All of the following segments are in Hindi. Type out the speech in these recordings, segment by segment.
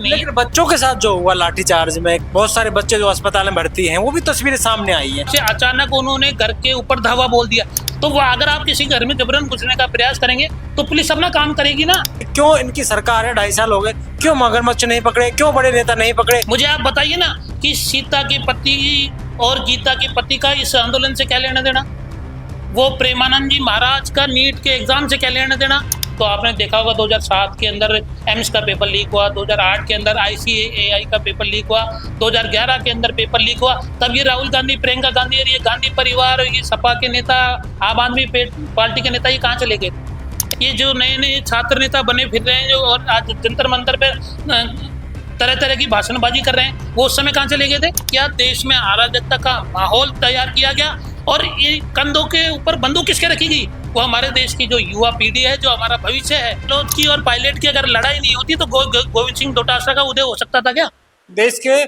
नहीं। लेकिन बच्चों के साथ जो हुआ लाठीचार्ज में, बहुत सारे बच्चे जो अस्पताल में भर्ती हैं, वो भी तस्वीरें सामने आई है। से अचानक उन्होंने घर के ऊपर धावा बोल दिया, तो वो अगर आप किसी घर में जबरन घुसने का प्रयास करेंगे तो पुलिस अपना काम करेगी ना। क्यों इनकी सरकार है, 2.5 साल हो गए, क्यों मगरमच्छ नहीं पकड़े, क्यों बड़े नेता नहीं पकड़े? मुझे आप बताइए ना कि सीता के पति और गीता के पति का इस आंदोलन से क्या लेना देना, वो प्रेमानंद जी महाराज का नीट के एग्जाम से क्या लेना देना। तो आपने देखा होगा 2007 के अंदर एम्स का पेपर लीक हुआ, 2008 के अंदर ICAI का पेपर लीक हुआ, 2011 के अंदर पेपर लीक हुआ। तब ये राहुल गांधी, प्रियंका गांधी और ये गांधी परिवार, ये सपा के नेता, आम आदमी पार्टी के नेता, ये कहाँ चले गए? ये जो नए नए छात्र नेता बने फिर रहे हैं जो, और आज जंतर मंतर पे तरह तरह की भाषणबाजी कर रहे हैं, वो उस समय कहाँ चले गए थे? क्या देश में अराजकता का माहौल तैयार किया गया और ये कंधों के ऊपर बंदूक किसके रखी गई? वो हमारे देश की जो युवा पीढ़ी है, जो हमारा भविष्य है। पायलट की और पायलट की अगर लड़ाई नहीं होती तो गोविंद सिंह डोटासरा का उदय हो सकता था क्या? देश के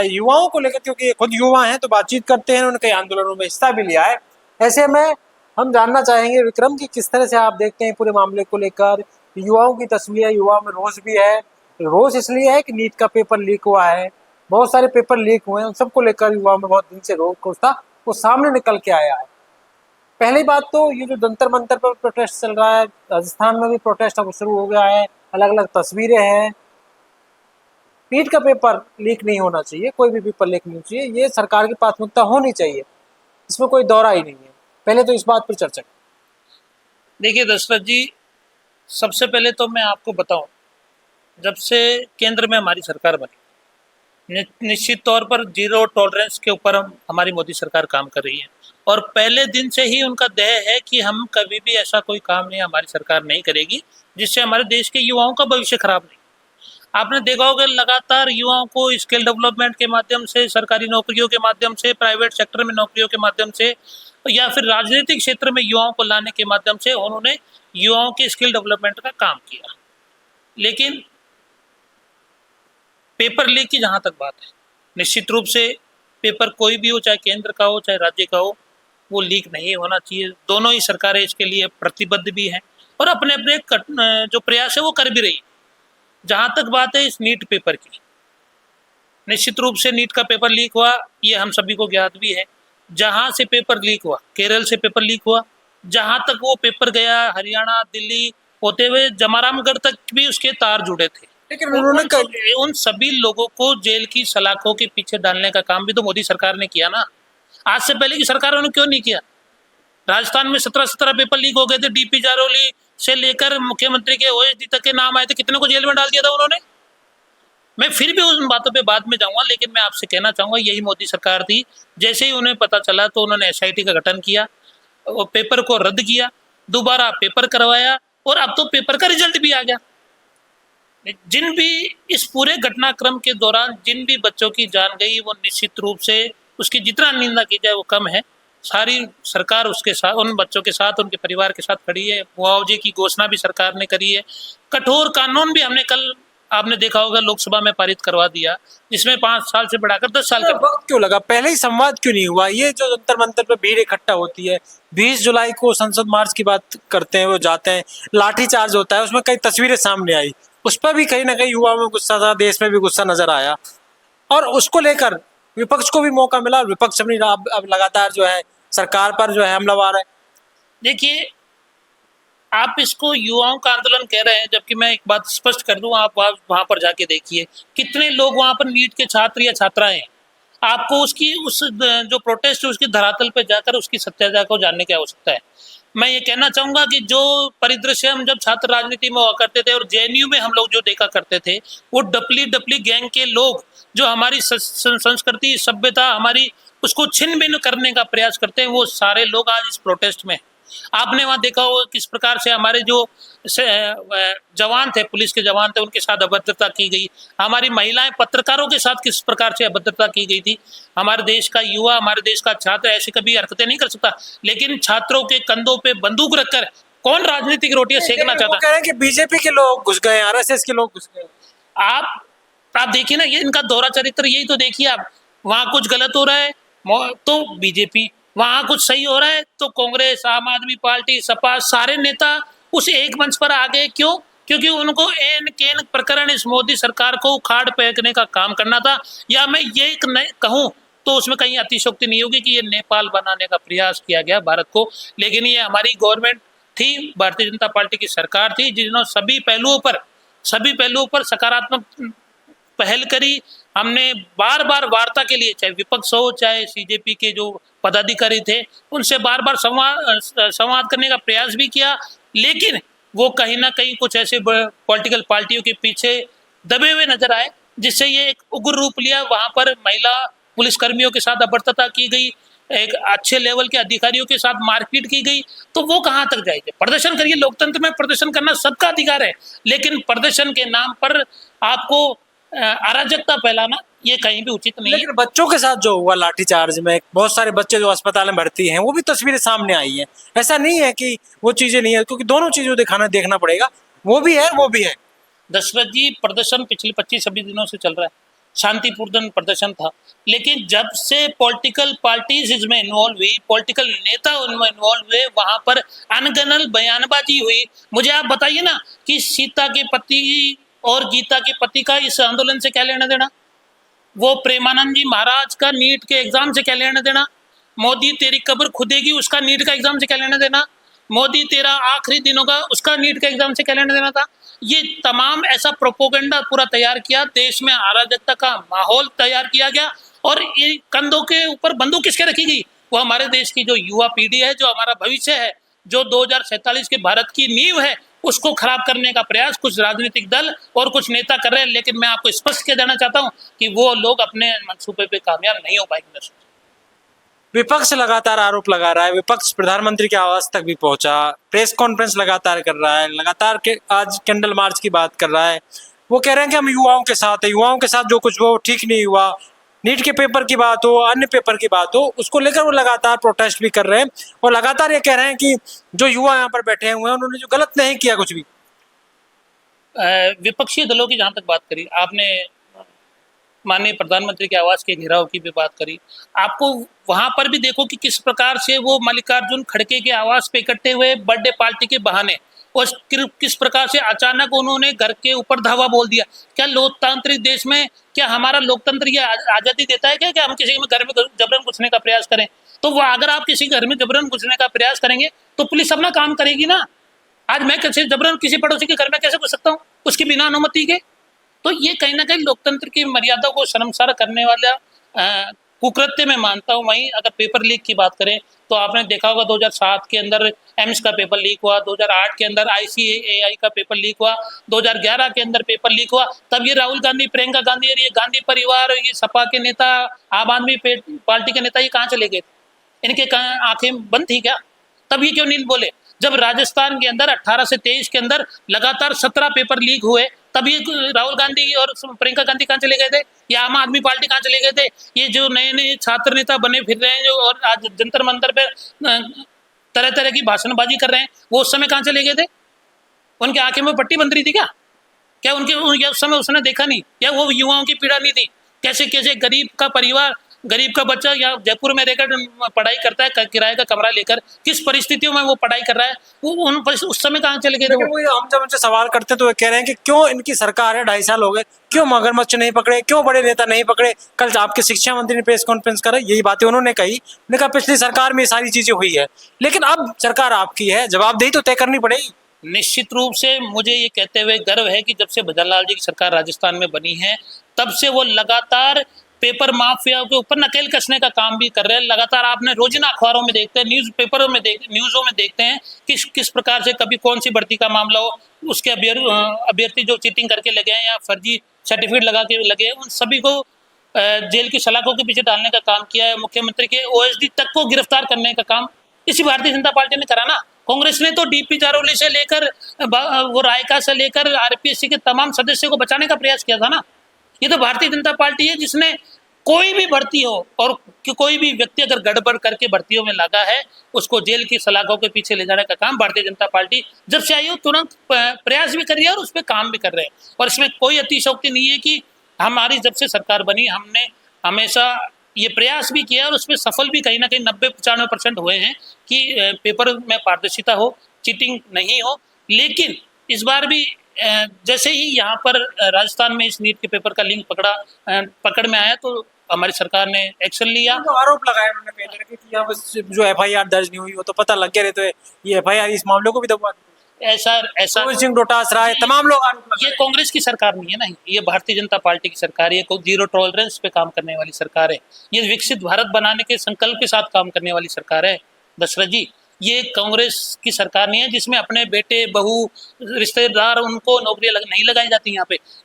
युवाओं को लेकर, क्योंकि खुद युवा हैं तो बातचीत करते हैं, उन्होंने कई आंदोलनों में हिस्सा भी लिया है। ऐसे में हम जानना चाहेंगे विक्रम कि किस तरह से आप देखते हैं पूरे मामले को लेकर। युवाओं की तस्वीर, युवाओं में रोष भी है। रोष इसलिए है कि नीट का पेपर लीक हुआ है, बहुत सारे पेपर लीक हुए हैं, उन सबको लेकर युवाओं में बहुत दिन से रोष था, वो सामने निकल के आया है। पहली बात तो ये जो जंतर मंतर पर प्रोटेस्ट चल रहा है, राजस्थान में भी प्रोटेस्ट अब शुरू हो गया है, अलग अलग तस्वीरें हैं। नीट का पेपर लीक नहीं होना चाहिए, कोई भी पेपर लीक नहीं चाहिए, ये सरकार की प्राथमिकता होनी चाहिए, इसमें कोई दौरा ही नहीं है। पहले तो इस बात पर चर्चा। देखिए दशरथ जी, सबसे पहले तो मैं आपको बताऊं, जब से केंद्र में हमारी सरकार बनी, निश्चित तौर पर जीरो टॉलरेंस के ऊपर हमारी मोदी सरकार काम कर रही है, और पहले दिन से ही उनका ध्येय है कि हम कभी भी ऐसा कोई काम नहीं, हमारी सरकार नहीं करेगी जिससे हमारे देश के युवाओं का भविष्य खराब नहीं। आपने देखा होगा लगातार युवाओं को स्किल डेवलपमेंट के माध्यम से, सरकारी नौकरियों के माध्यम से, प्राइवेट सेक्टर में नौकरियों के माध्यम से, या फिर राजनीतिक क्षेत्र में युवाओं को लाने के माध्यम से उन्होंने युवाओं के स्किल डेवलपमेंट का काम किया। लेकिन पेपर लीक की जहाँ तक बात है, निश्चित रूप से पेपर कोई भी हो, चाहे केंद्र का हो चाहे राज्य का हो, वो लीक नहीं होना चाहिए। दोनों ही सरकारें इसके लिए प्रतिबद्ध भी हैं और अपने अपने जो प्रयास है वो कर भी रही। जहाँ तक बात है इस नीट पेपर की, निश्चित रूप से नीट का पेपर लीक हुआ, ये हम सभी को ज्ञात भी है। जहाँ से पेपर लीक हुआ, केरल से पेपर लीक हुआ, जहाँ तक वो पेपर गया हरियाणा, दिल्ली होते हुए जमारामगढ़ तक भी उसके तार जुड़े थे। लेकिन उन्होंने उन सभी लोगों को जेल की सलाखों के पीछे डालने का काम भी तो मोदी सरकार ने किया ना। आज से पहले की सरकारों ने क्यों नहीं किया? राजस्थान में 17 पेपर लीक हो गए थे, DP जारोली से लेकर मुख्यमंत्री के OSD तक के नाम आए थे, कितने को जेल में डाल दिया था उन्होंने। मैं फिर भी उन बातों पे बाद में जाऊंगा, लेकिन मैं आपसे कहना चाहूंगा यही मोदी सरकार थी। जैसे ही उन्हें पता चला तो उन्होंने SIT का गठन किया, वो पेपर को रद्द किया, दोबारा पेपर करवाया, और अब तो पेपर का रिजल्ट भी आ गया। जिन भी इस पूरे घटनाक्रम के दौरान जिन भी बच्चों की जान गई, वो निश्चित रूप से उसकी जितना निंदा की जाए वो कम है। सारी सरकार उसके साथ, उन बच्चों के साथ, उनके परिवार के साथ खड़ी है। मुआवजे की घोषणा भी सरकार ने करी है। कठोर कानून भी हमने कल, आपने देखा होगा, लोकसभा में पारित करवा दिया, जिसमें 5 साल से बढ़ाकर 10 साल का। वक्त क्यों लगा? पहले ही संवाद क्यों नहीं हुआ? ये जो जंतर मंतर पे भीड़ इकट्ठा होती है, 20 जुलाई को संसद मार्च की बात करते हैं, वो जाते हैं, लाठीचार्ज होता है, उसमें कई तस्वीरें सामने आई, उस पर भी कहीं ना कहीं युवाओं में गुस्सा था, देश में भी गुस्सा नजर आया, और उसको लेकर विपक्ष को भी मौका मिला। विपक्ष अपनी अब लगातार जो है सरकार पर जो है हमलावर है। देखिए, आप इसको युवाओं का आंदोलन कह रहे हैं, जबकि मैं एक बात स्पष्ट कर दूं, आप वहां पर जाके देखिए कितने लोग वहां पर नीट के छात्र या छात्राएं हैं। आपको उसकी उस जो प्रोटेस्ट है उसकी धरातल पे जाकर उसकी सत्याता को जानने की आवश्यकता है। मैं ये कहना चाहूंगा कि जो परिदृश्य हम जब छात्र राजनीति में हुआ करते थे और JNU में हम लोग जो देखा करते थे, वो डपली गैंग के लोग जो हमारी संस्कृति, सभ्यता, हमारी उसको छिन भिन्न करने का प्रयास करते हैं, वो सारे लोग आज इस प्रोटेस्ट में। आपने वहां देखा होगा किस प्रकार से हमारे जो जवान थे, पुलिस के जवान थे, उनके साथ अभद्रता की गई। हमारी महिलाएं पत्रकारों के साथ किस प्रकार से अभद्रता की गई थी। हमारे देश का युवा, हमारे देश का छात्र ऐसी कभी हरकतें नहीं कर सकता, लेकिन छात्रों के कंधों पे बंदूक रखकर कौन राजनीतिक रोटियां सेकना चाहता? कह रहे हैं कि बीजेपी के लोग घुस गए, RSS के लोग घुस गए। आप देखिए ना, ये इनका दोहरा चरित्र यही तो देखिए आप। वहां कुछ गलत हो रहा है तो बीजेपी, वहां कुछ सही हो रहा है तो कांग्रेस, आम आदमी पार्टी, सपा, सारे नेता उस एक मंच पर आ गए। क्यों? क्योंकि उनको एन केन प्रकरण इस मोदी सरकार को उखाड़ फेंकने का काम करना था। या मैं ये कहूँ तो उसमें कहीं अतिशयोक्ति नहीं होगी कि ये नेपाल बनाने का प्रयास किया गया भारत को, लेकिन ये हमारी गवर्नमेंट थी, भारतीय जनता पार्टी की सरकार थी, जिन्होंने सभी पहलुओं पर सकारात्मक पहल करी। हमने बार बार वार्ता के लिए, चाहे विपक्ष हो चाहे सीजेपी के जो पदाधिकारी थे, उनसे बार बार संवाद करने का प्रयास भी किया, लेकिन वो कहीं ना कहीं कुछ ऐसे पॉलिटिकल पार्टियों के पीछे दबे हुए नजर आए, जिससे ये एक उग्र रूप लिया। वहां पर महिला पुलिसकर्मियों के साथ अभद्रता की गई, एक अच्छे लेवल के अधिकारियों के साथ मारपीट की गई, तो वो कहाँ तक जाएगी? प्रदर्शन करिए, लोकतंत्र में प्रदर्शन करना सबका अधिकार है, लेकिन प्रदर्शन के नाम पर आपको अराजकता फैलाना ये कहीं भी उचित नहीं है। लेकिन बच्चों के साथ जो हुआ लाठीचार्ज में, बहुत सारे बच्चे जो अस्पताल में भर्ती हैं, वो भी तस्वीरें सामने आई हैं। ऐसा नहीं है कि वो चीजें नहीं है, क्योंकि दोनों चीजों देखना पड़ेगा, वो भी है वो भी है। दशरथ जी, प्रदर्शन पिछले 25-26 दिनों से चल रहा है, शांतिपूर्ण प्रदर्शन था, लेकिन जब से पॉलिटिकल पार्टीज इसमें इन्वॉल्व हुई, पॉलिटिकल नेता उनमें इन्वॉल्व हुए, वहां पर अनगनल बयानबाजी हुई। मुझे आप बताइए ना कि सीता के पति और गीता के पति का इस आंदोलन से क्या लेना देना? वो प्रेमानंद जी महाराज का नीट के एग्जाम से क्या लेना देना? मोदी तेरी कब्र खुदेगी उसका नीट का एग्जाम से क्या लेना देना? मोदी तेरा आखिरी दिनों का उसका नीट का एग्जाम से क्या लेना देना था? ये तमाम ऐसा प्रोपोगंडा पूरा तैयार किया, देश में अराजकता का माहौल तैयार किया गया, और ये कंधों के ऊपर बंदूक किसके रखी गई? वो हमारे देश की जो युवा पीढ़ी है, जो हमारा भविष्य है, जो 2047 के भारत की नींव है, उसको खराब करने का प्रयास कुछ राजनीतिक दल और कुछ नेता कर रहे हैं। लेकिन मैं आपको स्पष्ट कह देना चाहता हूं कि वो लोग अपने मंसूबे पे कामयाब नहीं हो पाएंगे। विपक्ष लगातार आरोप लगा रहा है, विपक्ष प्रधानमंत्री के आवास तक भी पहुंचा, प्रेस कॉन्फ्रेंस लगातार कर रहा है, लगातार के आज कैंडल मार्च की बात कर रहा है। वो कह रहे हैं कि हम युवाओं के साथ है, युवाओं के साथ जो कुछ वो ठीक नहीं हुआ, नीट के पेपर की बात हो, अन्य पेपर की बात हो, उसको लेकर वो लगातार प्रोटेस्ट भी कर रहे हैं, और लगातार ये कह रहे हैं कि जो युवा यहाँ पर बैठे हुए हैं उन्होंने जो गलत नहीं किया कुछ भी। विपक्षी दलों की जहां तक बात करी आपने, माननीय प्रधानमंत्री के आवास के घेराव की भी बात करी, आपको वहां पर भी देखो कि किस प्रकार से वो मल्लिकार्जुन खड़गे के आवास पे इकट्ठे हुए बर्थडे पार्टी के बहाने, और किस प्रकार से अचानक उन्होंने घर के ऊपर धावा बोल दिया। क्या लोकतांत्रिक देश में, क्या हमारा लोकतंत्र ये आजादी देता है क्या कि हम किसी में घर में जबरन घुसने का प्रयास करें? तो वो अगर आप किसी घर में जबरन घुसने का प्रयास करेंगे तो पुलिस अपना काम करेगी ना। आज मैं कैसे जबरन किसी पड़ोसी के घर में कैसे घुस सकता हूँ उसकी बिना अनुमति के? तो ये कहीं ना कहीं लोकतंत्र की मर्यादा को शर्मसार करने वाला कुकृत्य मैं मानता हूँ। वहीं अगर पेपर लीक की बात करें तो आपने देखा होगा 2007 के अंदर एम्स का पेपर लीक हुआ, 2008 के अंदर ICAI का पेपर लीक हुआ, 2011 के अंदर पेपर लीक हुआ। तब ये राहुल गांधी, प्रियंका गांधी और ये गांधी परिवार, ये सपा के नेता, आम आदमी पार्टी के नेता, ये कहाँ चले गए? इनके आंखें बंद थी क्या? तब ये क्यों नहीं बोले? जब राजस्थान के अंदर 18 से 23 के अंदर लगातार 17 पेपर लीक हुए, तभी राहुल गांधी और प्रियंका गांधी कहाँ चले गए थे? या आम आदमी पार्टी कहाँ चले गए थे? ये जो नए नए छात्र नेता बने फिर रहे हैं, जो और आज जंतर मंतर पे तरह तरह की भाषणबाजी कर रहे हैं, वो उस समय कहाँ चले गए थे? उनके आंखें में पट्टी बंद रही थी क्या? क्या उनके उस समय उसने देखा नहीं? या वो युवाओं की पीड़ा नहीं थी? कैसे कैसे गरीब का परिवार, गरीब का बच्चा या जयपुर में रहकर पढ़ाई करता है, किराए का कमरा लेकर, किस परिस्थितियों में वो पढ़ाई कर रहा है, वो उस समय कहाँ चले गए थे? हम जब उनसे सवाल करते हैं तो वो कह रहे हैं कि क्यों इनकी सरकार है, 2.5 साल हो गए, क्यों मगरमच्छ नहीं पकड़े, क्यों बड़े नेता नहीं पकड़े? कल आपके शिक्षा मंत्री ने प्रेस कॉन्फ्रेंस करा, यही बातें उन्होंने कही। उन्होंने कहा पिछली सरकार में ये सारी चीजें हुई है, लेकिन अब सरकार आपकी है, जवाबदेही तो तय करनी पड़ेगी। निश्चित रूप से मुझे ये कहते हुए गर्व है कि जब से भजनलाल जी की सरकार राजस्थान में बनी है, तब से वो लगातार पेपर माफिया के ऊपर नकेल कसने का काम भी कर रहे हैं। लगातार आपने रोजाना अखबारों में देखते हैं, न्यूज़ों में देखते हैं किस प्रकार से कभी कौन सी भर्ती का मामला हो, उसके अभ्यर्थी जो चीटिंग करके लगे हैं या फर्जी सर्टिफिकेट लगा के लगे हैं, उन सभी को जेल की सलाखों के पीछे डालने का काम किया है। मुख्यमंत्री के OSD तक को गिरफ्तार करने का काम इसी भारतीय जनता पार्टी ने करा ना। कांग्रेस ने तो DP जारौली से लेकर वो रायका से लेकर RPSC के तमाम सदस्यों को बचाने का प्रयास किया था ना। ये तो भारतीय जनता पार्टी है जिसने कोई भी भर्ती हो और कोई भी व्यक्ति अगर गड़बड़ करके भर्तियों में लगा है, उसको जेल की सलाखों के पीछे ले जाने का काम भारतीय जनता पार्टी जब से आई हो तुरंत प्रयास भी कर रही है और उस पर काम भी कर रहे हैं। और इसमें कोई अतिशयोक्ति नहीं है कि हमारी जब से सरकार बनी हमने हमेशा ये प्रयास भी किया और उसमें सफल भी कहीं ना कहीं 90-95% हुए हैं कि पेपर में पारदर्शिता हो, चीटिंग नहीं हो। लेकिन इस बार भी जैसे ही यहाँ पर राजस्थान में इस नीट के पेपर का लिंक पकड़ में आया तो हमारी सरकार ने एक्शन लिया। तो आरोप लगाया उन्होंने कई तरह के कि यहाँ बस जो एफआईआर दर्ज नहीं हुई वो तो पता लग गया, नहीं तो ये एफआईआर इस मामले को भी दबा दी। ऐसा ऐसा गोविंद सिंह डोटासरा तमाम लोग आरोप लगा ये कांग्रेस की सरकार नहीं है ना, ये भारतीय जनता पार्टी की सरकार है, ये जीरो टॉलरेंस पे काम करने वाली सरकार है, ये विकसित भारत बनाने के संकल्प के साथ काम करने वाली सरकार है दशरथ जी। ये कांग्रेस की सरकार नहीं है जिसमें अपने बेटे बहू रिश्तेदार उनको नौकरियां नहीं लगाई जाती।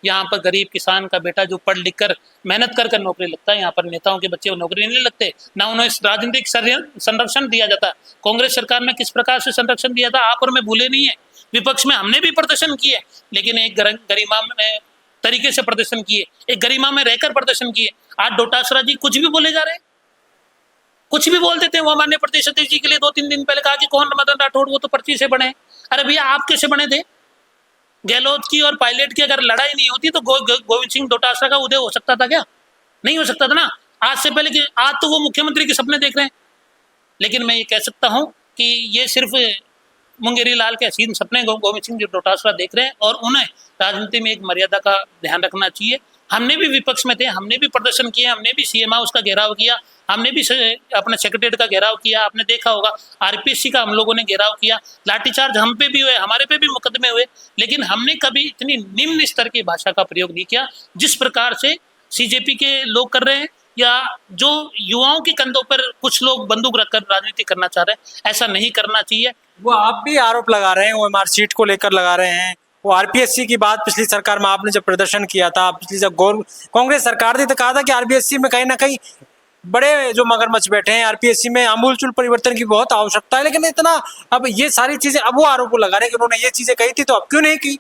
यहाँ पर गरीब किसान का बेटा जो पढ़ लिख कर मेहनत कर कर नौकरी लगता है, यहाँ पर नेताओं के बच्चे नौकरी नहीं लगते, ना उन्हें राजनीतिक संरक्षण दिया जाता। कांग्रेस सरकार ने किस प्रकार से संरक्षण दिया था आप और मैं भूले नहीं है। विपक्ष में हमने भी प्रदर्शन किए, लेकिन एक गरिमा में तरीके से प्रदर्शन किए, एक गरिमा में रहकर प्रदर्शन किए। आज डोटासरा जी कुछ भी बोले जा रहे हैं, कुछ भी बोल देते हैं। वो माननीय प्रदेश अध्यक्ष जी के लिए 2-3 दिन पहले कहा कि कौन मदन राठौड़, वो तो पर्ची से बने। अरे भैया आप कैसे बने थे? गहलोत की और पायलट की अगर लड़ाई नहीं होती तो गोविंद सिंह डोटासरा का उदय हो सकता था क्या? नहीं हो सकता था ना। आज से पहले आज तो वो मुख्यमंत्री के सपने देख रहे हैं, लेकिन मैं ये कह सकता हूँ कि ये सिर्फ मुंगेरी लाल के हसीन सपने गोविंद सिंह डोटासरा देख रहे हैं, और उन्हें राजनीति में एक मर्यादा का ध्यान रखना चाहिए। हमने भी विपक्ष में थे, हमने भी प्रदर्शन किया, हमने भी सीएम हाउस का घेराव किया, हमने भी अपने सेक्रेटरीट का घेराव किया। आपने देखा होगा आरपीएससी का हम लोगों ने घेराव किया, लाठीचार्ज हम पे भी हुए, हमारे पे भी मुकदमे हुए, लेकिन हमने कभी इतनी निम्न स्तर की भाषा का प्रयोग नहीं किया जिस प्रकार से सीजेपी के लोग कर रहे हैं, या जो युवाओं के कंधों पर कुछ लोग बंदूक रखकर राजनीति करना चाह रहे हैं। ऐसा नहीं करना चाहिए। वो आप भी आरोप लगा रहे हैं, वो एमआर सीट को लेकर लगा रहे हैं। वो आरपीएससी की बात पिछली सरकार में आपने जब प्रदर्शन किया था, पिछली जब कांग्रेस सरकार थी तो कहा था कि आरपीएससी में कहीं ना कहीं बड़े जो मगरमच्छ बैठे हैं, आरपीएससी में आमूलचूल परिवर्तन की बहुत आवश्यकता है। लेकिन इतना अब ये सारी चीजें, अब वो आरोप लगा रहे हैं कि उन्होंने ये चीजें कही थी तो अब क्यों नहीं की?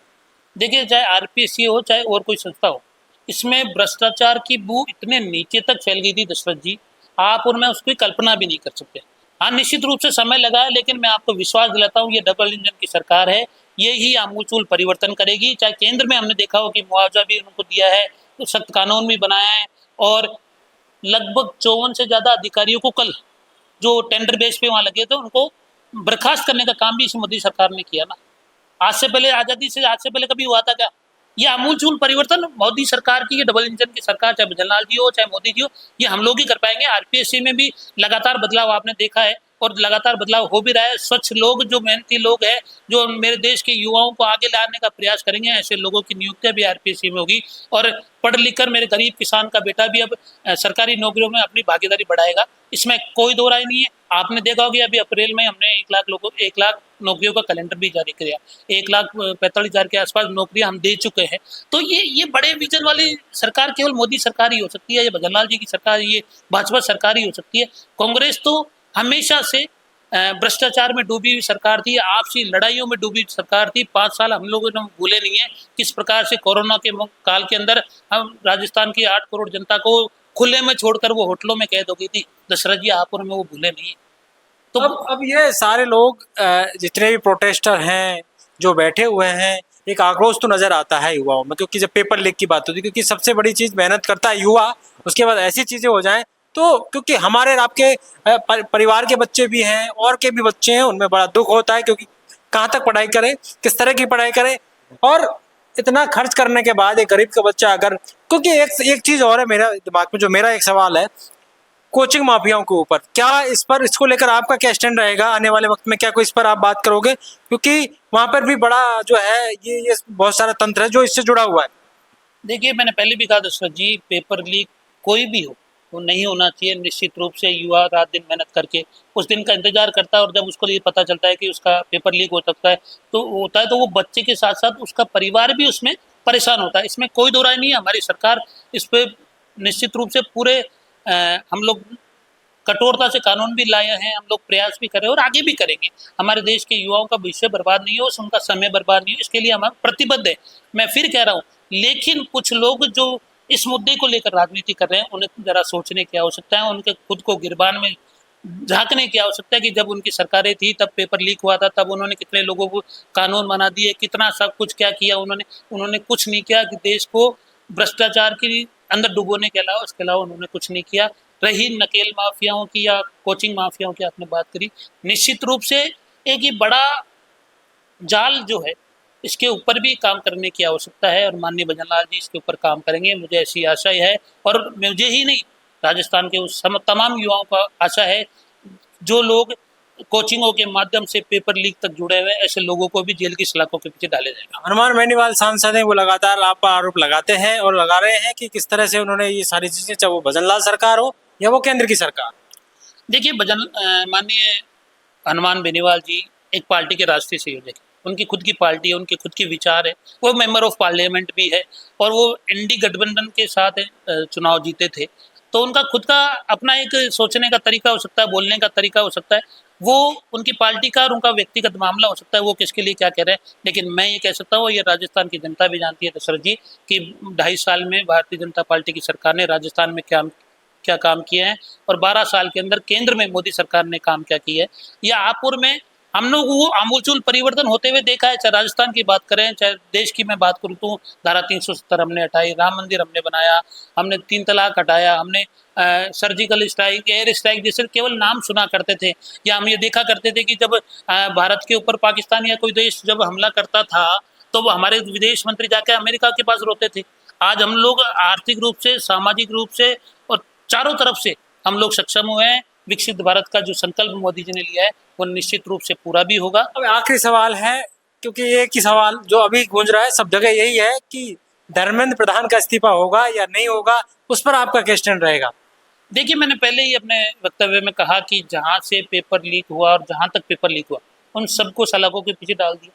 देखिए, चाहे आरपीएससी हो चाहे और कोई संस्था हो, इसमें भ्रष्टाचार की बू इतने नीचे तक फैल गई थी दशरथ जी, आप और मैं उसकी कल्पना भी नहीं कर सकते। हाँ, निश्चित रूप से समय लगा है, लेकिन मैं आपको विश्वास दिलाता हूँ ये डबल इंजन की सरकार है, ये ही आमूलचूल परिवर्तन करेगी। चाहे केंद्र में हमने देखा हो कि मुआवजा भी उनको दिया है, तो सख्त कानून भी बनाया है, और लगभग 54 से ज्यादा अधिकारियों को कल जो टेंडर बेस पे वहां लगे थे उनको बर्खास्त करने का काम भी इस मोदी सरकार ने किया ना। आज से पहले आज से पहले कभी हुआ था क्या? ये आमूलचूल परिवर्तन मोदी सरकार की, ये डबल इंजन की सरकार, चाहे भजनलाल जी हो चाहे मोदी जी हो, ये हम लोग ही कर पाएंगे। आरपीएससी में भी लगातार बदलाव आपने देखा है, और लगातार बदलाव हो भी रहा है। स्वच्छ लोग, जो मेहनती लोग हैं, जो मेरे देश के युवाओं को आगे लाने का प्रयास करेंगे, ऐसे लोगों की नियुक्तियां भी आरपीएससी में होगी। और पढ़ लिख कर मेरे गरीब किसान का बेटा भी अब सरकारी नौकरियों में अपनी भागीदारी बढ़ाएगा, इसमें कोई दो राय नहीं है। आपने देखा होगा अभी अप्रैल में हमने 1 लाख नौकरियों का कैलेंडर भी जारी किया, 1,45,000 के आसपास नौकरियां हम दे चुके हैं। तो ये बड़े विजन वाली सरकार केवल मोदी सरकार ही हो सकती है, ये भजनलाल जी की सरकार, ये भाजपा सरकार ही हो सकती है। कांग्रेस तो हमेशा से भ्रष्टाचार में डूबी हुई सरकार थी, आपसी लड़ाइयों में डूबी सरकार थी। 5 साल हम लोगों ने भूले नहीं है किस प्रकार से कोरोना के काल के अंदर हम राजस्थान की 8 करोड़ जनता को खुले में छोड़कर वो होटलों में कैद हो गई थी। दशरथ जी, आप और मैं वो भूले नहीं है। तो अब ये सारे लोग जितने भी प्रोटेस्टर हैं जो बैठे हुए हैं, एक आक्रोश तो नजर आता है युवाओं में, क्योंकि जब पेपर लीक की बात होती है, क्योंकि सबसे बड़ी चीज मेहनत करता है युवा, उसके बाद ऐसी चीजें हो जाएं तो, क्योंकि हमारे आपके परिवार के बच्चे भी हैं और के भी बच्चे हैं, उनमें बड़ा दुख होता है, क्योंकि कहाँ तक पढ़ाई करें, किस तरह की पढ़ाई करें, और इतना खर्च करने के बाद एक गरीब का बच्चा अगर, क्योंकि एक चीज और है मेरा दिमाग में, जो मेरा एक सवाल है कोचिंग माफियाओं के ऊपर, क्या इस पर, इसको लेकर आपका क्या स्टैंड रहेगा आने वाले वक्त में? क्या कोई इस पर आप बात करोगे? क्योंकि वहां पर भी बड़ा जो है ये बहुत सारा तंत्र है जो इससे जुड़ा हुआ है। देखिए, मैंने पहले भी कहा दशरथ जी, पेपर लीक कोई भी हो वो नहीं होना चाहिए। निश्चित रूप से युवा रात दिन मेहनत करके उस दिन का इंतजार करता है, और जब उसको ये पता चलता है कि उसका पेपर लीक हो सकता है तो वो बच्चे के साथ साथ उसका परिवार भी उसमें परेशान होता है। इसमें कोई दो राय नहीं है। हमारी सरकार इस पर निश्चित रूप से पूरे हम लोग कठोरता से कानून भी लाए हैं, हम लोग प्रयास भी कर रहे हैं और आगे भी करेंगे। हमारे देश के युवाओं का भविष्य बर्बाद नहीं हो, उनका समय बर्बाद नहीं हो, इसके लिए हम प्रतिबद्ध है। मैं फिर कह रहा हूँ, लेकिन कुछ लोग जो इस मुद्दे को लेकर राजनीति कर रहे हैं, उन्हें जरा सोचने की आवश्यकता है, उनके खुद को गिरबान में झांकने की आवश्यकता है कि जब उनकी सरकारें थी तब पेपर लीक हुआ था, तब उन्होंने कितने लोगों को कानून बना दिए, कितना सब कुछ क्या किया उन्होंने कुछ नहीं किया कि देश को भ्रष्टाचार के अंदर डुबोने के अलावा, उसके अलावा उन्होंने कुछ नहीं किया। रही नकेल माफियाओं की या कोचिंग माफियाओं की आपने बात करी, निश्चित रूप से एक ये बड़ा जाल जो है इसके ऊपर भी काम करने की आवश्यकता है और माननीय भजनलाल जी इसके ऊपर काम करेंगे, मुझे ऐसी आशा है। और मुझे ही नहीं, राजस्थान के उस तमाम युवाओं का आशा है जो लोग कोचिंगों के माध्यम से पेपर लीक तक जुड़े हुए, ऐसे लोगों को भी जेल की सलाखों के पीछे डाले जाएगा। हनुमान बेनीवाल सांसद हैं, वो लगातार आप पर आरोप लगाते हैं और लगा रहे हैं कि किस तरह से उन्होंने ये सारी चीजें, चाहे वो भजनलाल सरकार हो या वो केंद्र की सरकार। देखिए, माननीय हनुमान बेनीवाल जी एक पार्टी के राष्ट्रीय संयोजक हैं, उनकी खुद की पार्टी है, उनके खुद के विचार है, वो मेंबर ऑफ पार्लियामेंट भी है और वो एनडी गठबंधन के साथ चुनाव जीते थे। तो उनका खुद का अपना एक सोचने का तरीका हो सकता है, बोलने का तरीका हो सकता है, वो उनकी पार्टी का और उनका व्यक्तिगत मामला हो सकता है, वो किसके लिए क्या कह रहे हैं। लेकिन मैं ये कह सकता हूँ, ये राजस्थान की जनता भी जानती है दशरथ जी, कि 2.5 साल में भारतीय जनता पार्टी की सरकार ने राजस्थान में क्या काम किए हैं और 12 साल के अंदर केंद्र में मोदी सरकार ने काम क्या किया है। या आपपुर में हम लोग वो आमूलचूल परिवर्तन होते हुए देखा है, चाहे राजस्थान की बात करें चाहे देश की मैं बात करूँ तो धारा 370 हमने हटाई, राम मंदिर हमने बनाया, हमने 3 तलाक हटाया, हमने सर्जिकल स्ट्राइक, एयर स्ट्राइक जैसे केवल नाम सुना करते थे, या हम ये देखा करते थे कि जब भारत के ऊपर पाकिस्तान या कोई देश जब हमला करता था तो वो हमारे विदेश मंत्री जाके अमेरिका के पास रोते थे। आज हम लोग आर्थिक रूप से, सामाजिक रूप से और चारों तरफ से हम लोग सक्षम हुए हैं। विकसित भारत का जो संकल्प मोदी जी ने लिया है वो निश्चित रूप से पूरा भी होगा। अब आखिरी सवाल है, क्योंकि एक ही सवाल जो अभी गूंज रहा है सब जगह यही है कि धर्मेंद्र प्रधान का इस्तीफा होगा या नहीं होगा, उस पर आपका क्या स्टैंड रहेगा। देखिए, मैंने पहले ही अपने वक्तव्य में कहा कि जहां से पेपर लीक हुआ और जहां तक पेपर लीक हुआ उन सबको सलाखों के पीछे डाल दिया,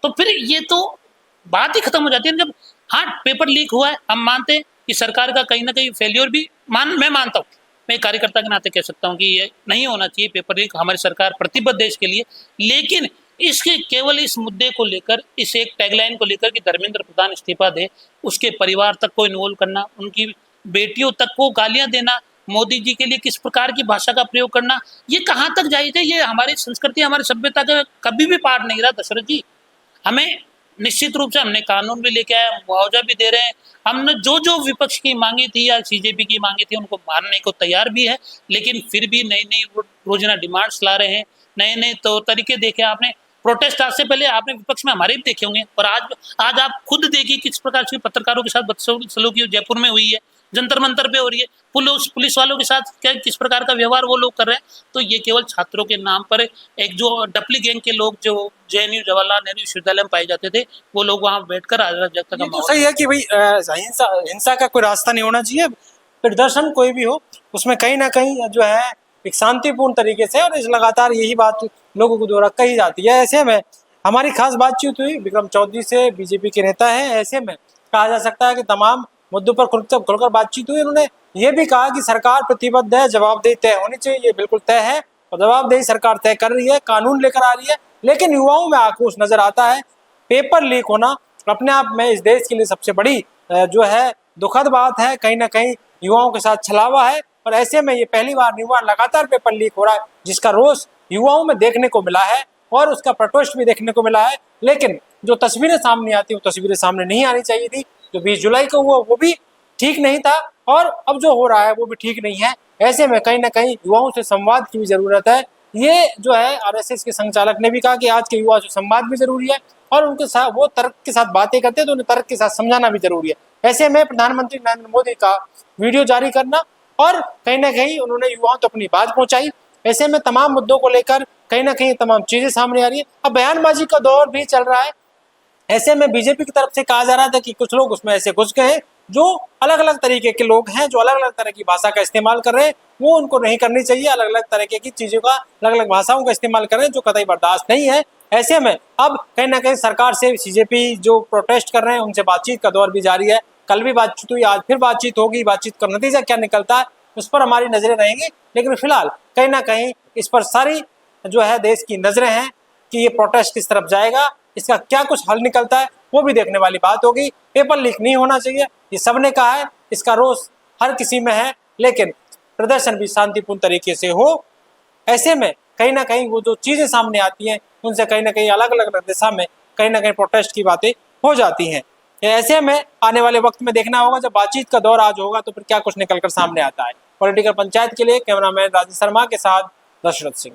तो फिर ये तो बात ही खत्म हो जाती है। जब हाँ पेपर लीक हुआ है, हम मानते हैं कि सरकार का कहीं ना कहीं फेल्योर भी मैं मानता हूँ, मैं एक कार्यकर्ता के नाते कह सकता हूँ कि ये नहीं होना चाहिए पेपर लीक, हमारी सरकार प्रतिबद्ध है इसके लिए। लेकिन इसके केवल इस मुद्दे को लेकर, इस एक टैगलाइन को लेकर कि धर्मेंद्र प्रधान इस्तीफा दे, उसके परिवार तक को इन्वॉल्व करना, उनकी बेटियों तक को गालियां देना, मोदी जी के लिए किस प्रकार की भाषा का प्रयोग करना, ये कहाँ तक जायज है। ये हमारी संस्कृति, हमारी सभ्यता का कभी भी पार्ट नहीं रहा दशरथ जी। हमें निश्चित रूप से हमने कानून भी लेके आया, मुआवजा भी दे रहे हैं, हमने जो जो विपक्ष की मांगी थी या सीजेपी की मांगी थी उनको मानने को तैयार भी है, लेकिन फिर भी नई नई रोजाना डिमांड्स ला रहे हैं, नए नए तो तरीके देखे आपने। प्रोटेस्ट आज से पहले आपने विपक्ष में हमारे भी देखे होंगे, और आज आप खुद देखिए किस प्रकार से पत्रकारों के साथ बदसलूकी जयपुर में हुई है, जंतर मंतर पे हो रही है, पुलिस वालों के साथ क्या किस प्रकार का व्यवहार वो लोग कर रहे हैं। तो ये केवल छात्रों के नाम पर एक जो डपली गैंग के लोग जो जेएनयू जवाहरलाल नेहरू विश्वविद्यालय में पाए जाते थे, वो लोग वहाँ बैठकर अराजकता का तो सही है कि भाई हिंसा का कोई रास्ता नहीं होना चाहिए। प्रदर्शन कोई भी हो उसमें कहीं ना कहीं जो है एक शांतिपूर्ण तरीके से, और इस लगातार यही बात लोगों को द्वारा कही जाती है। ऐसे में हमारी खास बातचीत हुई विक्रम चौधरी से, बीजेपी के नेता है। ऐसे में कहा जा सकता है कि तमाम मुद्दों पर खुलकर बातचीत हुई। उन्होंने ये भी कहा कि सरकार प्रतिबद्ध है, जवाबदेही तय होनी चाहिए, ये बिल्कुल तय है और जवाबदेही सरकार तय कर रही है, कानून लेकर आ रही है। लेकिन युवाओं में आक्रोश नजर आता है। पेपर लीक होना अपने आप में इस देश के लिए सबसे बड़ी जो है दुखद बात है, कहीं ना कहीं युवाओं के साथ छलावा है। और ऐसे में ये पहली बार युवा लगातार पेपर लीक हो रहा है, जिसका रोष युवाओं में देखने को मिला है और उसका प्रकोष्ठ भी देखने को मिला है। लेकिन जो तस्वीरें सामने आती, वो तस्वीरें सामने नहीं आनी चाहिए थी। जो 20 जुलाई को हुआ वो भी ठीक नहीं था, और अब जो हो रहा है वो भी ठीक नहीं है। ऐसे में कहीं ना कहीं युवाओं से संवाद की भी जरूरत है। ये जो है आरएसएस के संचालक ने भी कहा कि आज के युवा से संवाद भी जरूरी है, और उनके साथ वो तर्क के साथ बातें करते हैं तो उन्हें तर्क के साथ समझाना भी जरूरी है। ऐसे में प्रधानमंत्री नरेंद्र मोदी का वीडियो जारी करना, और कहीं ना कहीं उन्होंने युवाओं तक अपनी बात पहुंचाई। ऐसे में तमाम मुद्दों को लेकर कहीं ना कहीं तमाम चीजें सामने आ रही है। अब बयानबाजी का दौर भी चल रहा है। ऐसे में बीजेपी की तरफ से कहा जा रहा था कि कुछ लोग उसमें ऐसे घुस गए हैं जो अलग अलग तरीके के लोग हैं, जो अलग अलग तरह की भाषा का इस्तेमाल कर रहे हैं, वो उनको नहीं करनी चाहिए। अलग अलग तरीके की चीजों का, अलग अलग भाषाओं का इस्तेमाल कर रहे हैं, जो कतई बर्दाश्त नहीं है। ऐसे में अब कहीं ना कहीं सरकार से सीजेपी जो प्रोटेस्ट कर रहे हैं उनसे बातचीत का दौर भी जारी है। कल भी बातचीत हुई, आज फिर बातचीत होगी। बातचीत का नतीजा क्या निकलता है उस पर हमारी नजरें रहेंगी। लेकिन फिलहाल कहीं ना कहीं इस पर सारी जो है देश की नजरें हैं कि ये प्रोटेस्ट किस तरफ जाएगा, इसका क्या कुछ हल निकलता है, वो भी देखने वाली बात होगी। पेपर लीक नहीं होना चाहिए, ये सबने कहा है, इसका रोष हर किसी में है, लेकिन प्रदर्शन भी शांतिपूर्ण तरीके से हो। ऐसे में कहीं ना कहीं वो जो चीजें सामने आती हैं उनसे कहीं ना कहीं अलग अलग दिशा में कहीं ना कहीं प्रोटेस्ट की बातें हो जाती हैं। ऐसे में आने वाले वक्त में देखना होगा, जब बातचीत का दौर आज होगा तो फिर क्या कुछ निकलकर सामने आता है। पॉलिटिकल पंचायत के लिए कैमरामैन राजेश शर्मा के साथ दशरथ सिंह।